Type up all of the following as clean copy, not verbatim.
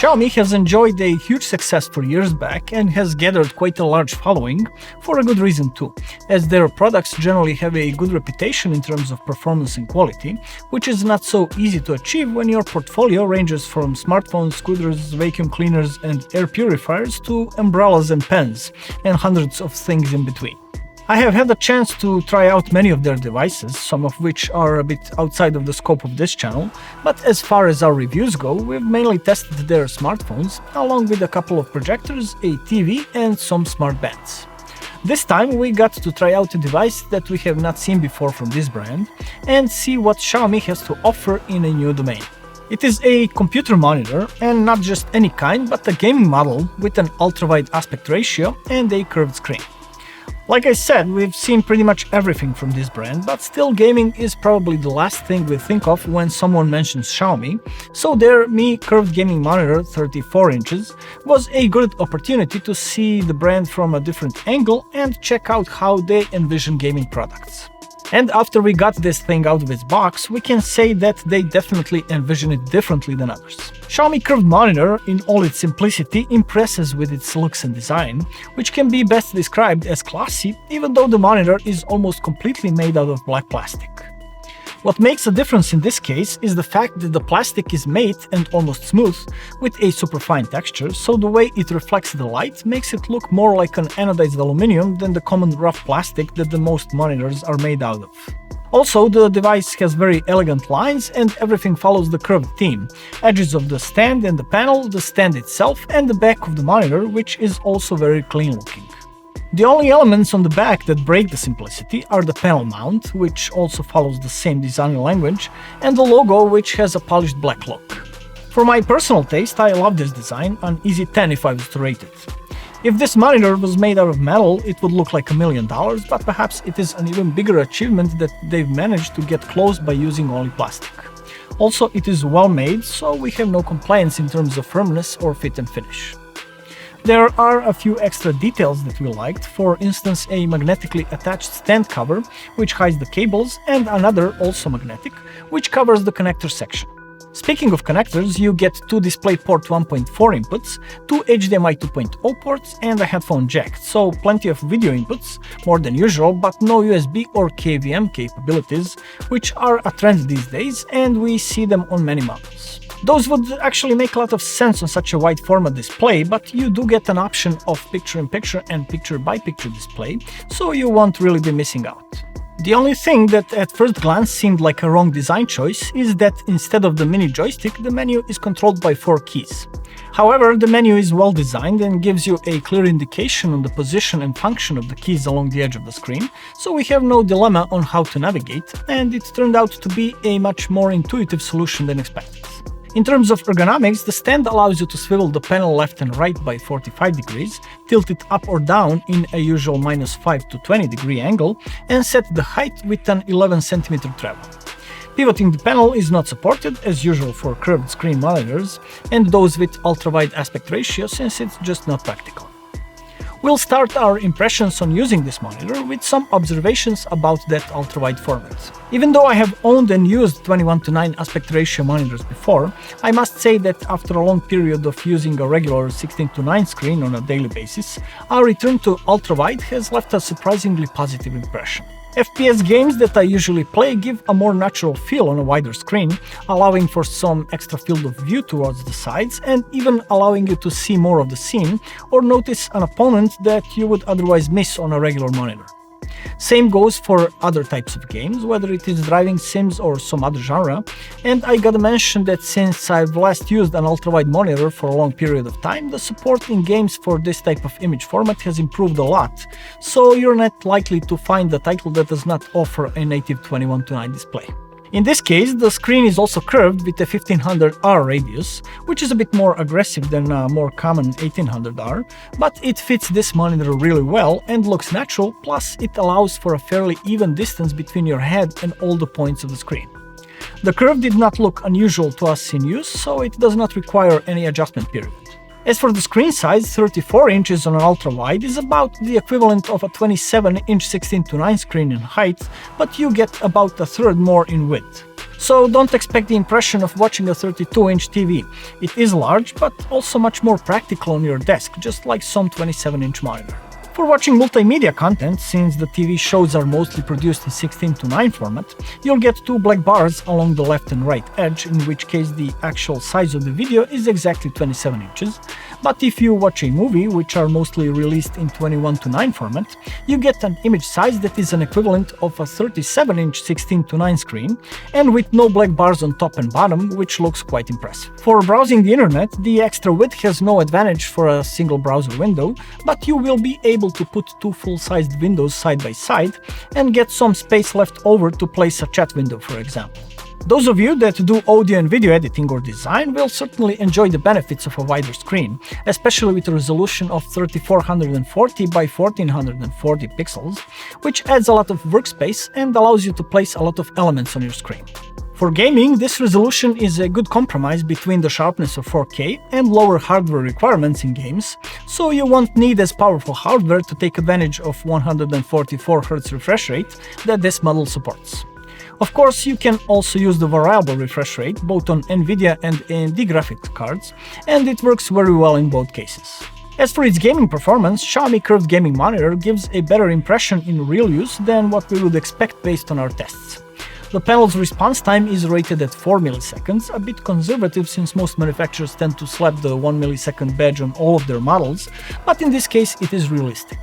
Xiaomi has enjoyed a huge success for years back and has gathered quite a large following, for a good reason too, as their products generally have a good reputation in terms of performance and quality, which is not so easy to achieve when your portfolio ranges from smartphones, scooters, vacuum cleaners and air purifiers to umbrellas and pens, and hundreds of things in between. I have had a chance to try out many of their devices, some of which are a bit outside of the scope of this channel, but as far as our reviews go, we've mainly tested their smartphones, along with a couple of projectors, a TV and some smart bands. This time we got to try out a device that we have not seen before from this brand, and see what Xiaomi has to offer in a new domain. It is a computer monitor, and not just any kind, but a gaming model with an ultra-wide aspect ratio and a curved screen. Like I said, we've seen pretty much everything from this brand, but still gaming is probably the last thing we think of when someone mentions Xiaomi, so their Mi Curved Gaming Monitor 34 inches was a good opportunity to see the brand from a different angle and check out how they envision gaming products. And after we got this thing out of its box, we can say that they definitely envision it differently than others. Xiaomi Curved Monitor, in all its simplicity, impresses with its looks and design, which can be best described as classy, even though the monitor is almost completely made out of black plastic. What makes a difference in this case is the fact that the plastic is matte and almost smooth, with a superfine texture, so the way it reflects the light makes it look more like an anodized aluminum than the common rough plastic that the most monitors are made out of. Also, the device has very elegant lines and everything follows the curved theme: edges of the stand and the panel, the stand itself, and the back of the monitor, which is also very clean looking. The only elements on the back that break the simplicity are the panel mount, which also follows the same design language, and the logo, which has a polished black look. For my personal taste, I love this design, an easy 10 if I was to rate it. If this monitor was made out of metal, it would look like $1 million, but perhaps it is an even bigger achievement that they've managed to get close by using only plastic. Also, it is well made, so we have no complaints in terms of firmness or fit and finish. There are a few extra details that we liked, for instance a magnetically attached stand cover, which hides the cables, and another, also magnetic, which covers the connector section. Speaking of connectors, you get two DisplayPort 1.4 inputs, two HDMI 2.0 ports and a headphone jack, so plenty of video inputs, more than usual, but no USB or KVM capabilities, which are a trend these days, and we see them on many models. Those would actually make a lot of sense on such a wide format display, but you do get an option of picture-in-picture and picture-by-picture display, so you won't really be missing out. The only thing that at first glance seemed like a wrong design choice is that instead of the mini joystick, the menu is controlled by 4 keys. However, the menu is well designed and gives you a clear indication on the position and function of the keys along the edge of the screen, so we have no dilemma on how to navigate, and it turned out to be a much more intuitive solution than expected. In terms of ergonomics, the stand allows you to swivel the panel left and right by 45 degrees, tilt it up or down in a usual -5 to 20 degree angle, and set the height with an 11 cm travel. Pivoting the panel is not supported, as usual for curved screen monitors, and those with ultra-wide aspect ratio, since it's just not practical. We'll start our impressions on using this monitor with some observations about that ultra-wide format. Even though I have owned and used 21:9 aspect ratio monitors before, I must say that after a long period of using a regular 16:9 screen on a daily basis, our return to ultra-wide has left a surprisingly positive impression. FPS games that I usually play give a more natural feel on a wider screen, allowing for some extra field of view towards the sides and even allowing you to see more of the scene or notice an opponent that you would otherwise miss on a regular monitor. Same goes for other types of games, whether it is driving sims or some other genre, and I gotta mention that since I've last used an ultra-wide monitor for a long period of time, the support in games for this type of image format has improved a lot, so you're not likely to find a title that does not offer a native 21:9 display. In this case, the screen is also curved with a 1500R radius, which is a bit more aggressive than a more common 1800R, but it fits this monitor really well and looks natural, plus it allows for a fairly even distance between your head and all the points of the screen. The curve did not look unusual to us in use, so it does not require any adjustment period. As for the screen size, 34 inches on an ultra-wide is about the equivalent of a 27-inch 16:9 screen in height, but you get about a third more in width. So don't expect the impression of watching a 32-inch TV. It is large, but also much more practical on your desk, just like some 27-inch monitor. For watching multimedia content, since the TV shows are mostly produced in 16:9 format, you'll get two black bars along the left and right edge, in which case the actual size of the video is exactly 27 inches. But if you watch a movie, which are mostly released in 21:9 format, you get an image size that is an equivalent of a 37-inch 16:9 screen, and with no black bars on top and bottom, which looks quite impressive. For browsing the internet, the extra width has no advantage for a single browser window, but you will be able to put two full-sized windows side by side and get some space left over to place a chat window, for example. Those of you that do audio and video editing or design will certainly enjoy the benefits of a wider screen, especially with a resolution of 3440 by 1440 pixels, which adds a lot of workspace and allows you to place a lot of elements on your screen. For gaming, this resolution is a good compromise between the sharpness of 4K and lower hardware requirements in games, so you won't need as powerful hardware to take advantage of 144Hz refresh rate that this model supports. Of course, you can also use the variable refresh rate both on Nvidia and AMD graphics cards, and it works very well in both cases. As for its gaming performance, Xiaomi curved gaming monitor gives a better impression in real use than what we would expect based on our tests. The panel's response time is rated at 4 milliseconds, a bit conservative since most manufacturers tend to slap the 1 millisecond badge on all of their models, but in this case it is realistic.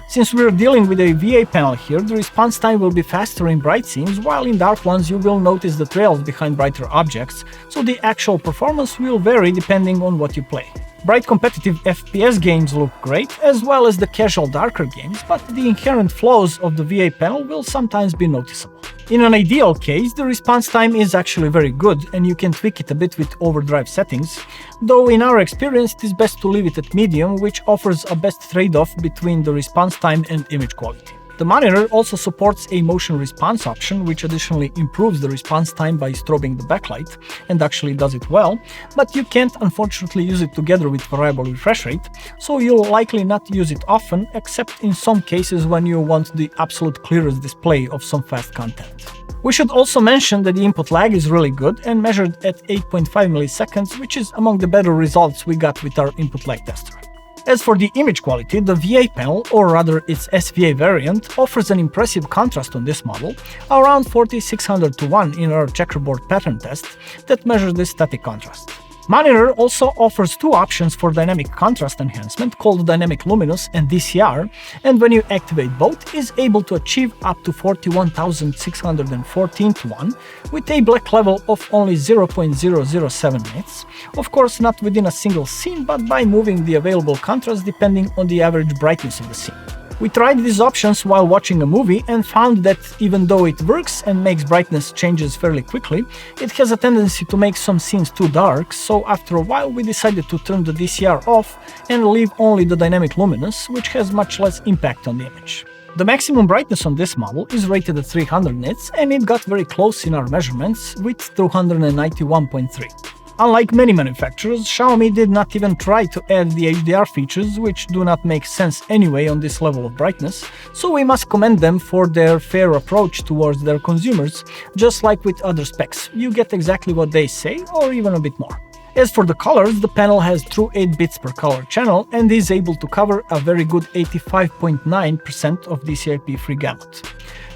Since we're dealing with a VA panel here, the response time will be faster in bright scenes, while in dark ones you will notice the trails behind brighter objects, so the actual performance will vary depending on what you play. Bright competitive FPS games look great, as well as the casual darker games, but the inherent flaws of the VA panel will sometimes be noticeable. In an ideal case, the response time is actually very good and you can tweak it a bit with overdrive settings, though in our experience it is best to leave it at medium, which offers a best trade-off between the response time and image quality. The monitor also supports a motion response option, which additionally improves the response time by strobing the backlight, and actually does it well, but you can't unfortunately use it together with variable refresh rate, so you'll likely not use it often, except in some cases when you want the absolute clearest display of some fast content. We should also mention that the input lag is really good and measured at 8.5 milliseconds, which is among the better results we got with our input lag tester. As for the image quality, the VA panel, or rather its SVA variant, offers an impressive contrast on this model, around 4600:1 in our checkerboard pattern test that measures this static contrast. Monitor also offers two options for dynamic contrast enhancement called Dynamic Luminous and DCR, and when you activate both, is able to achieve up to 41,614:1 with a black level of only 0.007 nits, of course not within a single scene, but by moving the available contrast depending on the average brightness of the scene. We tried these options while watching a movie and found that even though it works and makes brightness changes fairly quickly, it has a tendency to make some scenes too dark, so after a while we decided to turn the DCR off and leave only the dynamic luminous, which has much less impact on the image. The maximum brightness on this model is rated at 300 nits, and it got very close in our measurements with 291.3. Unlike many manufacturers, Xiaomi did not even try to add the HDR features, which do not make sense anyway on this level of brightness, so we must commend them for their fair approach towards their consumers. Just like with other specs, you get exactly what they say, or even a bit more. As for the colors, the panel has true 8 bits per color channel and is able to cover a very good 85.9% of DCI-P free gamut.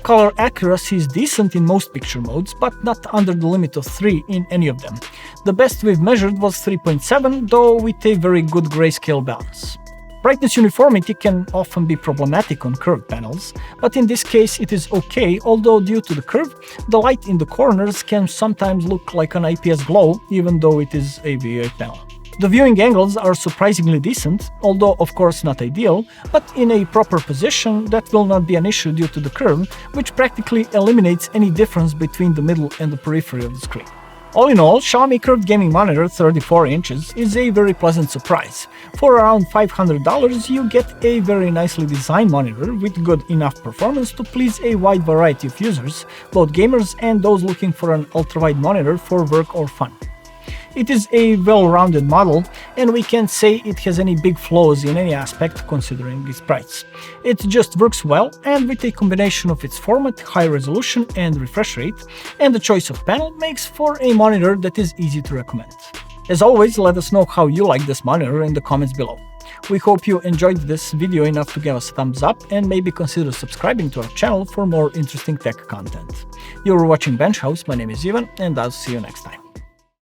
Color accuracy is decent in most picture modes, but not under the limit of 3 in any of them. The best we've measured was 3.7, though with a very good grayscale balance. Brightness uniformity can often be problematic on curved panels, but in this case it is okay, although due to the curve, the light in the corners can sometimes look like an IPS glow, even though it is a VA panel. The viewing angles are surprisingly decent, although of course not ideal, but in a proper position that will not be an issue due to the curve, which practically eliminates any difference between the middle and the periphery of the screen. All in all, Xiaomi curved gaming monitor 34 inches is a very pleasant surprise. For around $500 you get a very nicely designed monitor with good enough performance to please a wide variety of users, both gamers and those looking for an ultrawide monitor for work or fun. It is a well-rounded model, and we can't say it has any big flaws in any aspect considering its price. It just works well, and with a combination of its format, high resolution and refresh rate, and the choice of panel makes for a monitor that is easy to recommend. As always, let us know how you like this monitor in the comments below. We hope you enjoyed this video enough to give us a thumbs up and maybe consider subscribing to our channel for more interesting tech content. You were watching Bench House, my name is Ivan, and I'll see you next time.